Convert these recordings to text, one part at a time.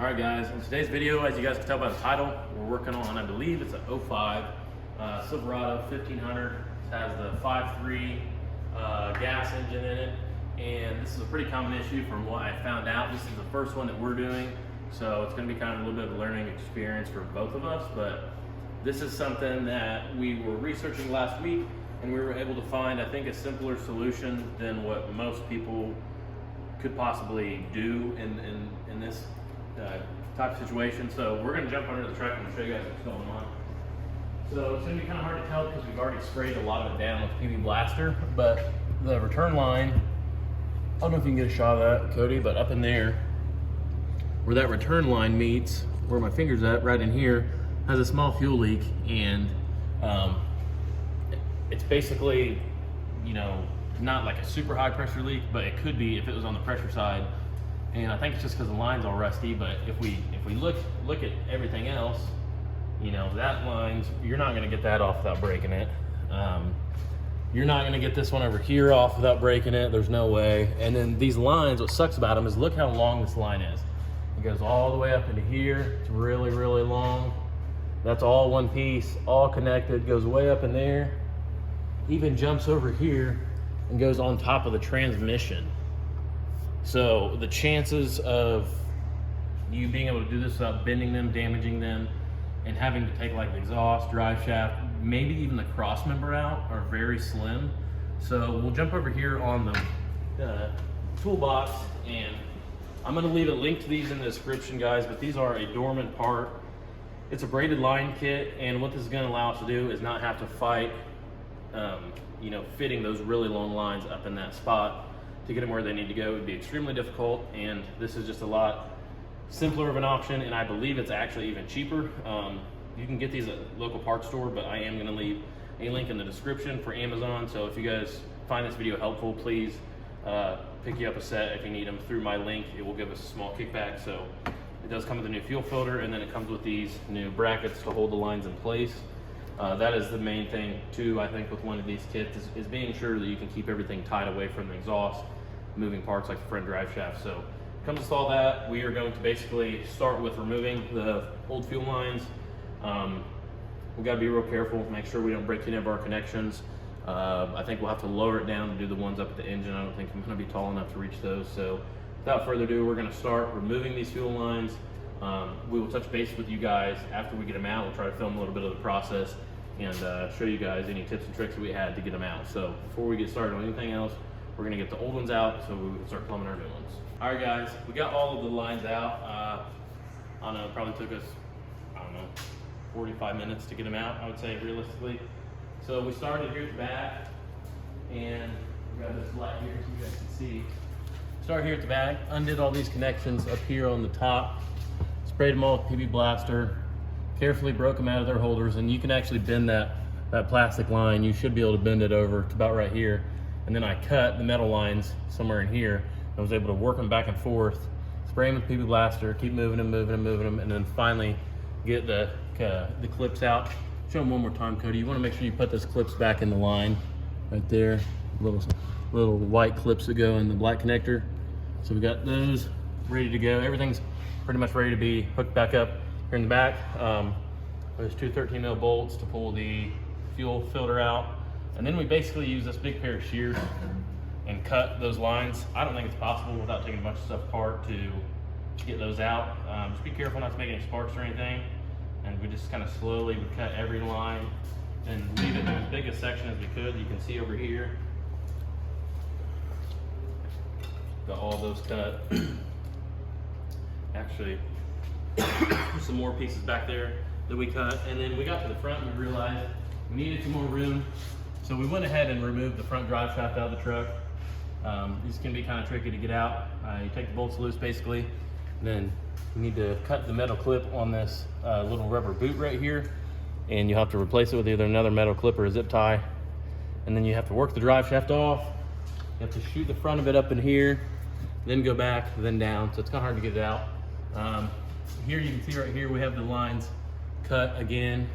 Alright guys, in today's video, as you guys can tell by the title, we're working on, I believe it's a 05 Silverado 1500. It has the 5.3 gas engine in it, and this is a pretty common issue from what I found out. This is the first one that we're doing, so it's going to be kind of a little bit of a learning experience for both of us, but this is something that we were researching last week, and we were able to find, I think, a simpler solution than what most people could possibly do in this type of situation. So we're going to jump under the truck and show you guys what's going on. So it's going to be kind of hard to tell because we've already sprayed a lot of it down with PB Blaster, but the return line, I don't know if you can get a shot of that, Cody, but up in there where that return line meets, where my finger's at, right in here, has a small fuel leak, and it's basically, you know, not like a super high pressure leak, but it could be if it was on the pressure side. And I think it's just because the line's all rusty, but if we look at everything else, you know, that line's, you're not gonna get that off without breaking it. You're not gonna get this one over here off without breaking it, there's no way. And then these lines, what sucks about them is look how long this line is. It goes all the way up into here, it's really, really long. That's all one piece, all connected, goes way up in there, even jumps over here and goes on top of the transmission. So the chances of you being able to do this without bending them, damaging them, and having to take like the exhaust, drive shaft, maybe even the cross member out are very slim. So we'll jump over here on the toolbox, and I'm gonna leave a link to these in the description, guys, but these are a dormant part. It's a braided line kit, and what this is gonna allow us to do is not have to fight you know, fitting those really long lines up in that spot to get them where they need to go. It would be extremely difficult, and this is just a lot simpler of an option, and I believe it's actually even cheaper. You can get these at a local parts store, but I am going to leave a link in the description for Amazon, so if you guys find this video helpful, please pick you up a set if you need them through my link. It will give us a small kickback. So it does come with a new fuel filter, and then it comes with these new brackets to hold the lines in place. That is the main thing too, I think, with one of these kits is being sure that you can keep everything tied away from the exhaust, moving parts like the front drive shaft. So comes with all that, we are going to basically start with removing the old fuel lines. We've got to be real careful, make sure we don't break any of our connections. I think we'll have to lower it down to do the ones up at the engine. I don't think I'm going to be tall enough to reach those. So without further ado, we're going to start removing these fuel lines. We will touch base with you guys after we get them out. We'll try to film a little bit of the process and show you guys any tips and tricks that we had to get them out. So before we get started on anything else, we're gonna get the old ones out so we can start plumbing our new ones. All right guys, we got all of the lines out. I don't know, it probably took us, I don't know, 45 minutes to get them out, I would say, realistically. So we started here at the back, and we got this light here so you guys can see. Start here at the back, undid all these connections up here on the top, sprayed them all with PB Blaster, carefully broke them out of their holders, and you can actually bend that plastic line. You should be able to bend it over to about right here. And then I cut the metal lines somewhere in here. I was able to work them back and forth, spray them with PB Blaster, keep moving them, and then finally get the clips out. Show them one more time, Cody. You want to make sure you put those clips back in the line right there. Little white clips that go in the black connector. So we got those ready to go. Everything's pretty much ready to be hooked back up. Here in the back, there's two 13mm bolts to pull the fuel filter out. And then we basically use this big pair of shears and cut those lines. I don't think it's possible without taking a bunch of stuff apart to get those out. Just be careful not to make any sparks or anything. And we just kind of slowly would cut every line and leave it in as big a section as we could. You can see over here, got all those cut. Actually, some more pieces back there that we cut, and then we got to the front and we realized we needed some more room, so we went ahead and removed the front drive shaft out of the truck. These can be kind of tricky to get out. You take the bolts loose basically, and then you need to cut the metal clip on this little rubber boot right here, and you have to replace it with either another metal clip or a zip tie, and then you have to work the drive shaft off. You have to shoot the front of it up in here, then go back, then down, so it's kind of hard to get it out. Here you can see right here we have the lines cut again.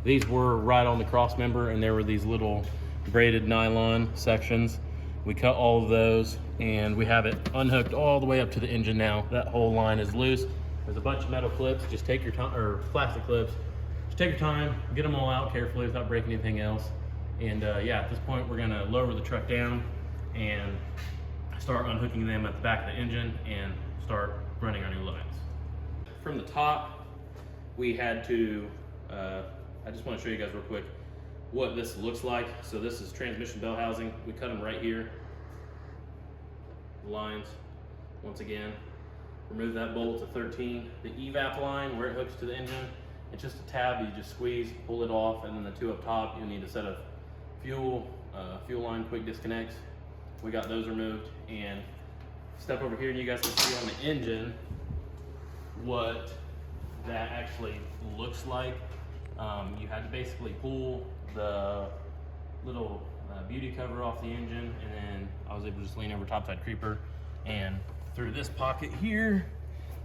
These were right on the cross member, and there were these little braided nylon sections. We cut all of those, and we have it unhooked all the way up to the engine now. That whole line is loose. There's a bunch of metal clips. Just take your time, or plastic clips. Just take your time, get them all out carefully without breaking anything else. And yeah, at this point, we're gonna lower the truck down and start unhooking them at the back of the engine and start running our new lines. From the top, we had to, I just wanna show you guys real quick what this looks like. So this is transmission bell housing. We cut them right here. Lines, once again. Remove that bolt to 13. The evap line, where it hooks to the engine, it's just a tab you just squeeze, pull it off, and then the two up top, you'll need a set of fuel line quick disconnects. We got those removed, and step over here and you guys can see on the engine what that actually looks like. You had to basically pull the little beauty cover off the engine, and then I was able to just lean over topside creeper, and through this pocket here,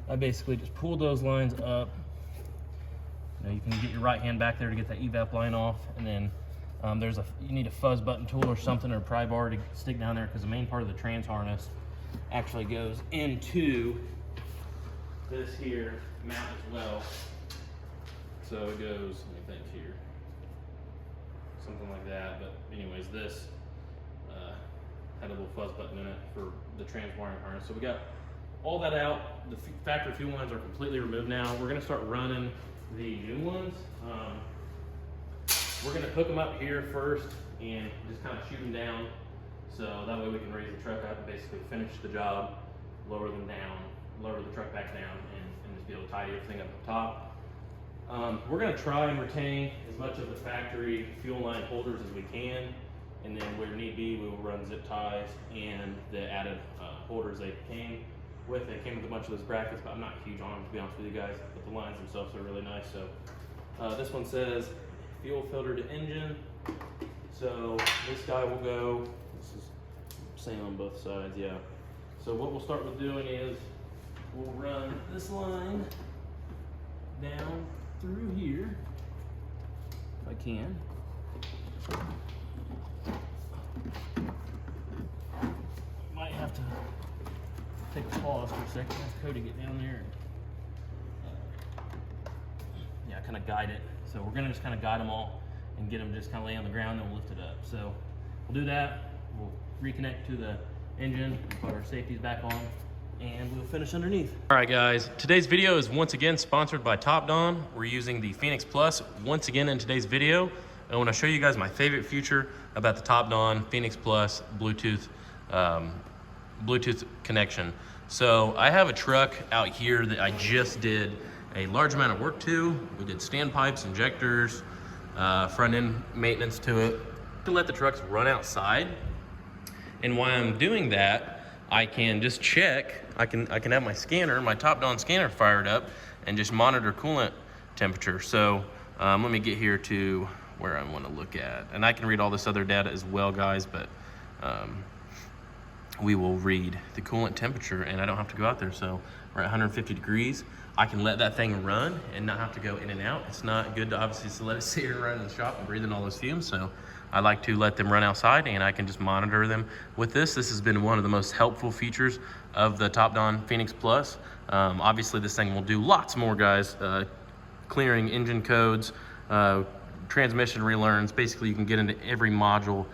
I basically just pulled those lines up. You can get your right hand back there to get that evap line off, and then you need a fuzz button tool or something, or a pry bar to stick down there, because the main part of the trans harness actually goes into this here mount as well. So it goes, let me think here, something like that. But anyways, this had a little fuzz button in it for the trans wiring harness. So we got all that out. The factory fuel lines are completely removed now. We're gonna start running the new ones. We're gonna hook them up here first and just kind of shoot them down. So that way we can raise the truck up and basically finish the job, lower them down, lower the truck back down, and just be able to tidy everything up top. We're gonna try and retain as much of the factory fuel line holders as we can. And then where need be, we will run zip ties and the added holders they came with. They came with a bunch of those brackets, but I'm not huge on them, to be honest with you guys. But the lines themselves are really nice. So this one says fuel filter to engine. So this guy will go, this is same on both sides, yeah. So what we'll start with doing is we'll run this line down through here, if I can. Might have to take a pause for a second, have Cody get down there and yeah, kind of guide it. So we're gonna just kind of guide them all and get them just kind of lay on the ground, and we'll lift it up. So we'll do that. We'll reconnect to the engine, put our safeties back on, and we'll finish underneath. All right, guys, today's video is once again sponsored by Topdon. We're using the Phoenix Plus once again in today's video. I want to show you guys my favorite feature about the Topdon Phoenix Plus Bluetooth connection. So I have a truck out here that I just did a large amount of work to. We did standpipes, injectors, front end maintenance to it, to let the trucks run outside. And while I'm doing that, I can just check, I can have my scanner, my Topdon scanner fired up, and just monitor coolant temperature. So let me get here to where I want to look at. And I can read all this other data as well, guys, but we will read the coolant temperature, and I don't have to go out there. So we're at 150 degrees. I can let that thing run and not have to go in and out. It's not good to obviously to let it sit here and run in the shop and breathe in all those fumes. So I like to let them run outside, and I can just monitor them with this. This has been one of the most helpful features of the Topdon Phoenix Plus. Obviously this thing will do lots more, guys. Clearing engine codes, transmission relearns. Basically you can get into every module.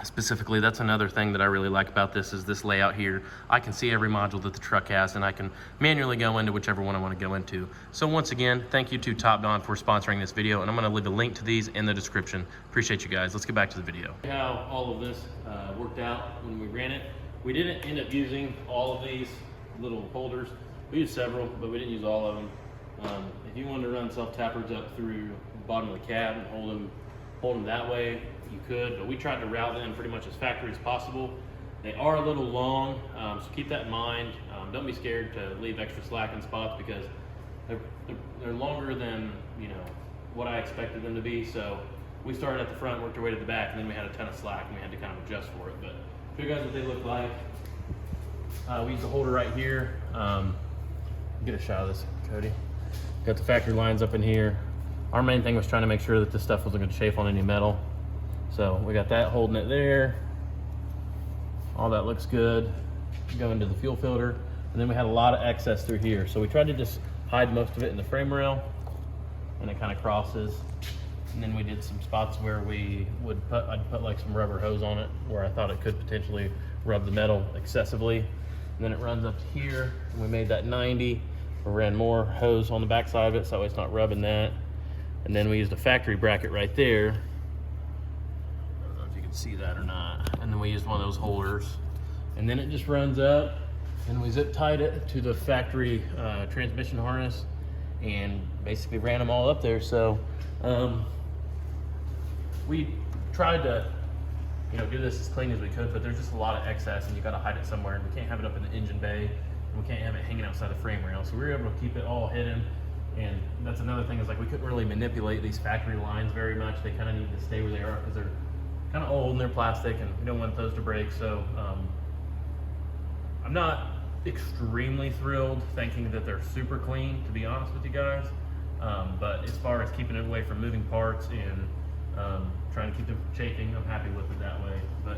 Specifically, that's another thing that I really like about this, is this layout here. I can see every module that the truck has, and I can manually go into whichever one I want to go into. So once again, thank you to Topdon for sponsoring this video, and I'm going to leave a link to these in the description. Appreciate you guys. Let's get back to the video. How all of this worked out when we ran it. We didn't end up using all of these little holders. We used several, but we didn't use all of them. If you wanted to run self-tappers up through the bottom of the cab and hold them that way, you could, but we tried to route them pretty much as factory as possible. They are a little long, so keep that in mind. Don't be scared to leave extra slack in spots, because they're longer than what I expected them to be. So we started at the front, worked our way to the back, and then we had a ton of slack, and we had to kind of adjust for it. But show you guys what they look like. We use the holder right here. Get a shot of this, Cody. Got the factory lines up in here. Our main thing was trying to make sure that this stuff wasn't going to chafe on any metal. So we got that holding it there All that looks good. Go into the fuel filter. And then we had a lot of excess through here. So we tried to just hide most of it in the frame rail, and it kind of crosses. And then we did some spots where I'd put like some rubber hose on it where I thought it could potentially rub the metal excessively. And then it runs up to here, and we made that 90. We ran more hose on the back side of it so that way it's not rubbing that. And then we used a factory bracket right there. I don't know if you can see that or not. And then we used one of those holders. And then it just runs up, and we zip tied it to the factory transmission harness and basically ran them all up there. So we tried to do this as clean as we could, but there's just a lot of excess, and you got to hide it somewhere, and we can't have it up in the engine bay, and we can't have it hanging outside the frame rail. So we were able to keep it all hidden. And that's another thing, is like we couldn't really manipulate these factory lines very much. They kind of need to stay where they are because they're kind of old and they're plastic, and we don't want those to break. So I'm not extremely thrilled thinking that they're super clean, to be honest with you guys. But as far as keeping it away from moving parts and trying to keep them from chafing, I'm happy with it that way. But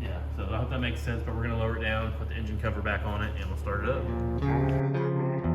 yeah, so I hope that makes sense. But we're gonna lower it down, put the engine cover back on it, and we'll start it up.